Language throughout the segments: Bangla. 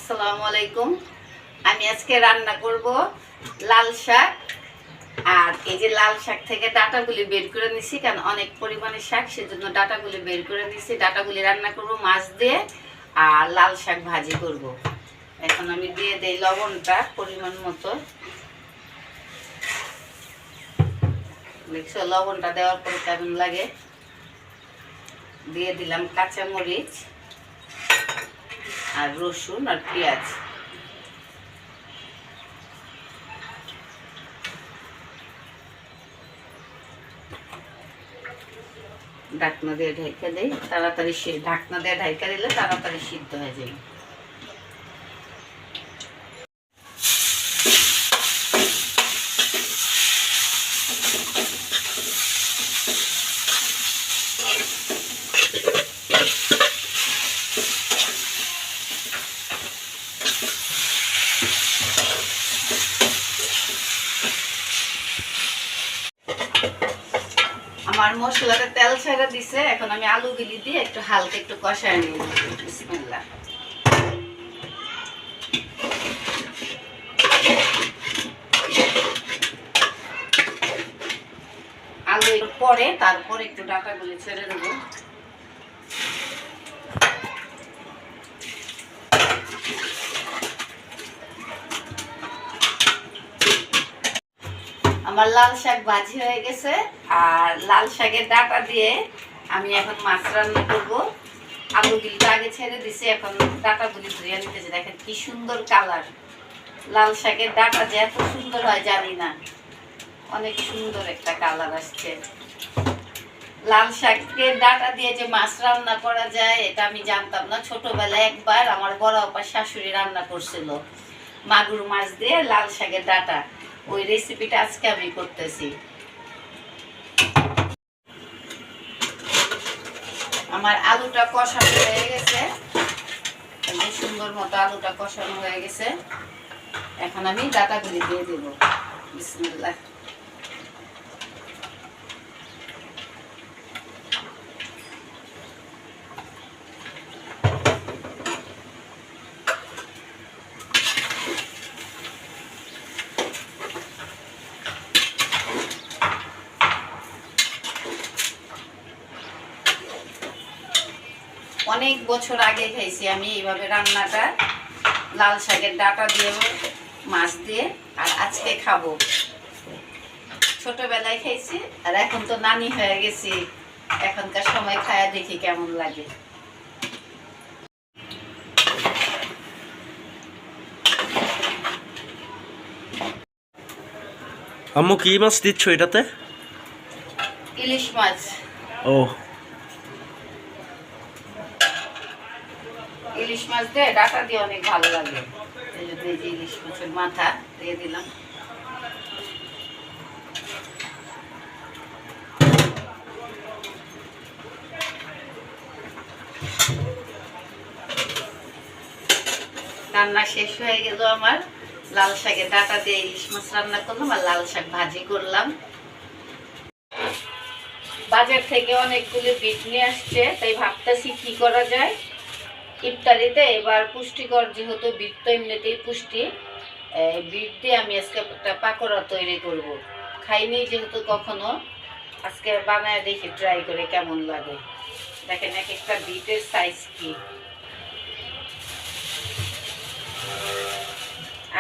আসসালামু আলাইকুম। আমি আজকে রান্না করব লাল শাক। আর এই যে লাল শাক থেকে ডাটাগুলি বের করে নিছি, কারণ অনেক পরিমাণে শাক, সেজন্য ডাটাগুলি বের করে নিছি। ডাটাগুলি রান্না করব মাছ দিয়ে, আর লাল শাক ভাজি করব। এখন আমি দিয়ে দেই লবণটা পরিমাণ মতো। দেখছো লবণটা দেওয়ার পরে কেমন লাগে। দিয়ে দিলাম কাঁচামরিচ আর রসুন আর পেঁয়াজ। ঢাকনা দিয়ে ঢাকা দেই, তাড়াতাড়ি ঢাকনা দিয়ে ঢাকা দিলে তাড়াতাড়ি সিদ্ধ হয়ে যায়। আমার মশলাটা তেল ছেড়ে দিছে, এখন আমি আলুগুলি দিয়ে একটু হালকা একটু কষায় নিব। বিসমিল্লাহ। আলু পরে তারপর একটু ডাটাগুলি ছেড়ে দেবো। আমার লাল শাক ভাজি হয়ে গেছে, আর লাল শাকের ডাটা দিয়ে আমি এখন মাছ রান্না করবো। আলুগুলি তো আগে ছেড়ে দিছি, এখন ডাটাগুলি ধুয়ে নিতেছি। দেখেন কি সুন্দর কালার। লাল শাকের ডাটা যে এত সুন্দর হয় জানি না, অনেক সুন্দর একটা কালার আসছে। লাল শাকের ডাটা দিয়ে যে মাছ রান্না করা যায় এটা আমি জানতাম না। ছোটবেলায় একবার আমার বড় আপা শাশুড়ি রান্না করছিল মাগুর মাছ দিয়ে লাল শাকের ডাটা। ওই রেসিপিটা আজকে আমি করতেছি। আমার আলুটা কষানো হয়ে গেছে, সুন্দর মতো আলুটা কষানো হয়ে গেছে। এখন আমি ডাটাগুলি দিয়ে দেব। বিসমিল্লাহ। অনেক বছর আগে খাইছি আমি এইভাবে রান্নাটা, লাল শাকের ডাটা দিয়ে মাছ দিয়ে। আর আজকে খাবো। ছোটবেলায় খাইছি, আর এখন তো নানি হয়ে গেছি, এখনকার সময় খায়া দেখি কেমন লাগে। আম্মু কি মাছ দিচ্ছ এটাতে? ইলিশ মাছ। ও, ইলিশ মাছ দিয়ে ডাটা দিয়ে অনেক ভালো লাগে। এই যে ইলিশ মাছের মাথা দিয়ে দিলাম। রান্না শেষ হয়ে গেল আমার। লাল শাকের ডাটা দিয়ে ইলিশ মাছ রান্না করলাম, আর লাল শাক ভাজি করলাম। বাজার থেকে অনেকগুলো বিট নিয়ে আসছে, তাই ভাবতেছি কি করা যায় ইফতারিতে। এবার পুষ্টিকর যেহেতু বিট তো এমনিতেই পুষ্টি, বিট দিয়ে আমি আজকে একটা পাকোড়া তৈরি করব। খাইনি যেহেতু কখনো, আজকে বানায় দেখি ট্রাই করে কেমন লাগে। দেখেন এক একটা বিটের সাইজ কি।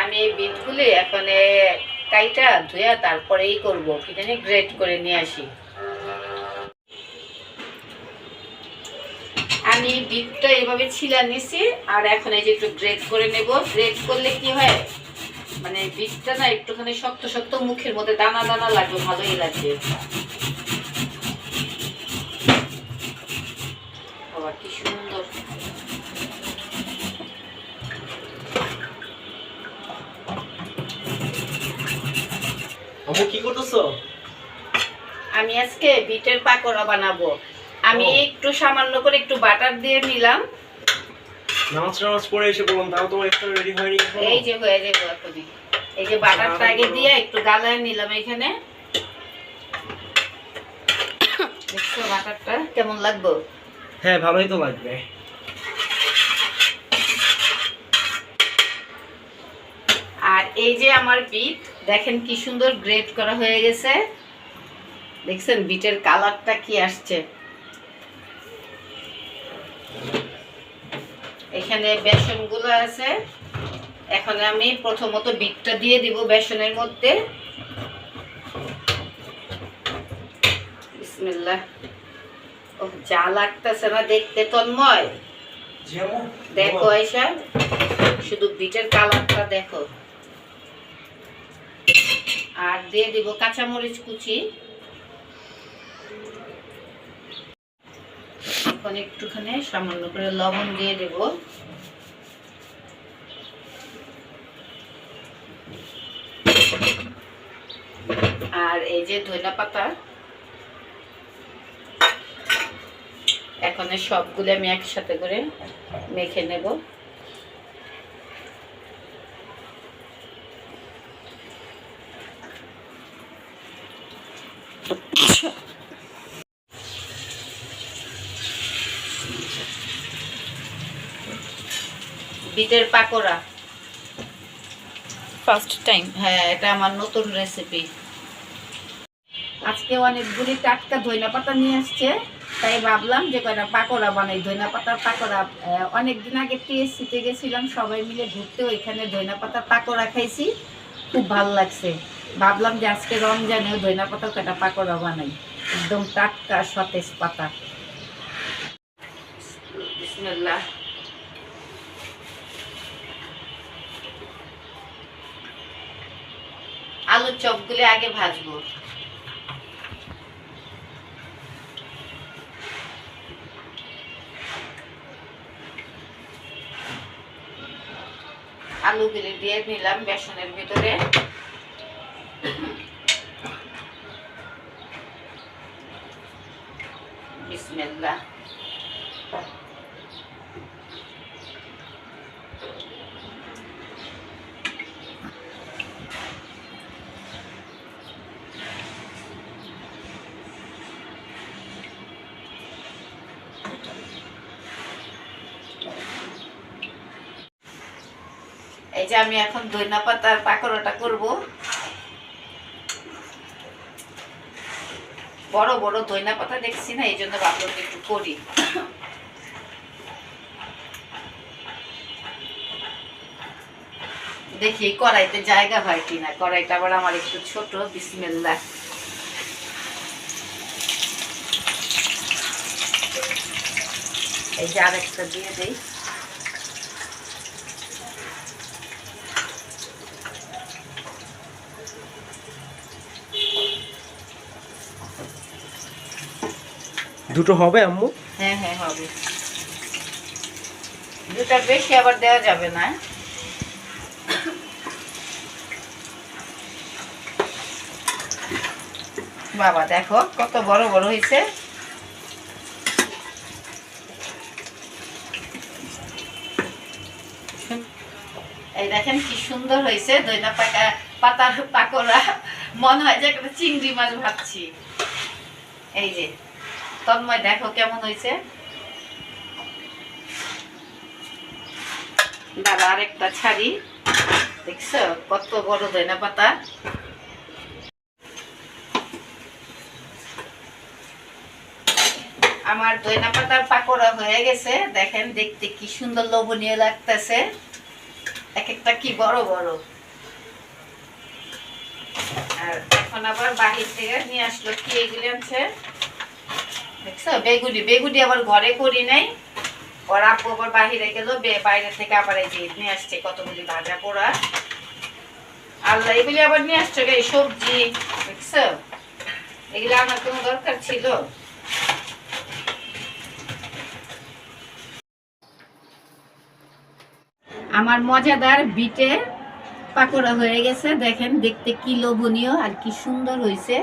আমি এই বিটগুলি এখন কাইটা ধুয়া তারপরেই করব, কি জানি গ্রেট করে নিয়ে আসি। আমি বিটটা এইভাবে ছিলা নিছি, আর এখন এই যে একটু গ্রেট করে নেব। গ্রেট করলে কি হয়, মানে বিটটা না একটুখানি শক্ত শক্ত, মুখের মধ্যে দানা দানা লাগবে, ভালোই লাগবে। বাবা কি সুন্দর। আম্মু কি করতেছো? আমি আজকে বিটের পাকোড়া বানাবো। আমি একটু সামান্য করে একটু বাটার দিয়ে নিলাম। নামাজ পড়ে এসে বললাম, তাও তোমার ইফতার রেডি হয়নি? এই যে হয়ে যাবে এখনই। এই যে বাটারটা আগে দিয়ে একটু গালায় নিলাম এখানে। দেখছো বাটারটা কেমন লাগবে? হ্যাঁ, ভালোই তো লাগবে। এই যে আমার বিট দেখেন কি সুন্দর গ্রেট করা হয়ে গেছে। দেখছেন বিটের কালারটা কি আসছে। এখানে বেসনগুলো আছে। এখন আমি প্রথমত বিটটা দিয়ে দিব বেসনের মধ্যে। বিসমিল্লাহ। ও যা লাগতেছে না দেখতে তন্ময়। দেখো আয়শা, শুধু বিটের কালারটা দেখো। আর দিয়ে দিব কাঁচামরিচ কুচি। এখন একটুখানি সামান্য করে লবণ দিয়ে দেব। আর এই যে ধনিয়া পাতা, এখন সবগুলো আমি একসাথে করে মেখে নেব। বিটের পাকোড়া ফার্স্ট টাইম। হ্যাঁ, এটা আমার নতুন রেসিপি। আজকে অনেকগুলি টাটকা ধনিয়া পাতা নিয়ে আসছে, তাই ভাবলাম যে কয়টা পাকোড়া বানাই। ধনিয়া পাতার পাকোড়া অনেকদিন আগে টিএসসিতে গেছিলাম, সবাই মিলে ঘুরতে, ওইখানে ধনিয়া পাতার পাকোড়া খাইছি, খুব ভালো লাগছে। ভাবলাম যে আজকে রমজানেও ধনিয়া পাতার কয়টা পাকোড়া বানাই, একদম টাটকা সতেজ পাতা। বিসমিল্লাহ। আলুর চপগুলি আগে ভাজবো। আলুগুলি দিয়ে নিলাম বেসনের ভিতরে। বিসমিল্লাহ। এই যে আমি এখন ধনিয়া পাতার পাকোড়াটা করব। বড় বড় ধনিয়া পাতা দেখছি না, এই জন্য ভাবলাম একটু করি। দেখি কড়াইতে জায়গা হয় কিনা, কড়াইটা আবার আমার একটু ছোট। বিসমিল্লাহ। এই যে আরেকটা দিয়ে দেই। দুটো হবে আম্মু? হ্যাঁ হ্যাঁ হবে। দুটার বেশি আবার দেওয়া যাবে না। বাবা দেখো কত বড় বড় হয়েছে। এই দেখেন কি সুন্দর হয়েছে ধনিয়া পাতার পাকোড়া, মনে হয় যে একটা চিংড়ি মাছ ভাবছি। এই যে তন্ময় দেখো কেমন হয়েছে। দাদা আরেকটা ছাড়ি, দেখছো কত বড় ধনিয়া পাতা। আমার ধনিয়া পাতার পাকোড়া হয়ে গেছে, দেখেন দেখতে কি সুন্দর লোভনীয় লাগতেছে। এক একটা কি বড় বড়। আর এখন আবার বাহির থেকে নিয়ে আসলো কি এগুলি আছে দেখছো, বেগুনি। বেগুনি আবার ঘরে করি নাই, ওর আব্বু আবার বাহিরে গেল, বাইরে থেকে আবার এই যে নিয়ে আসছে কতগুলি ভাজা পোড়া। আল্লাহ, এগুলি আবার নিয়ে আসছে এই সবজি, দেখছো এগুলি আমার কোনো দরকার ছিল? আমার মজাদার বিটে পাকোড়া হয়ে গেছে, দেখেন দেখতে কি লোভনীয় আর কি সুন্দর হয়েছে।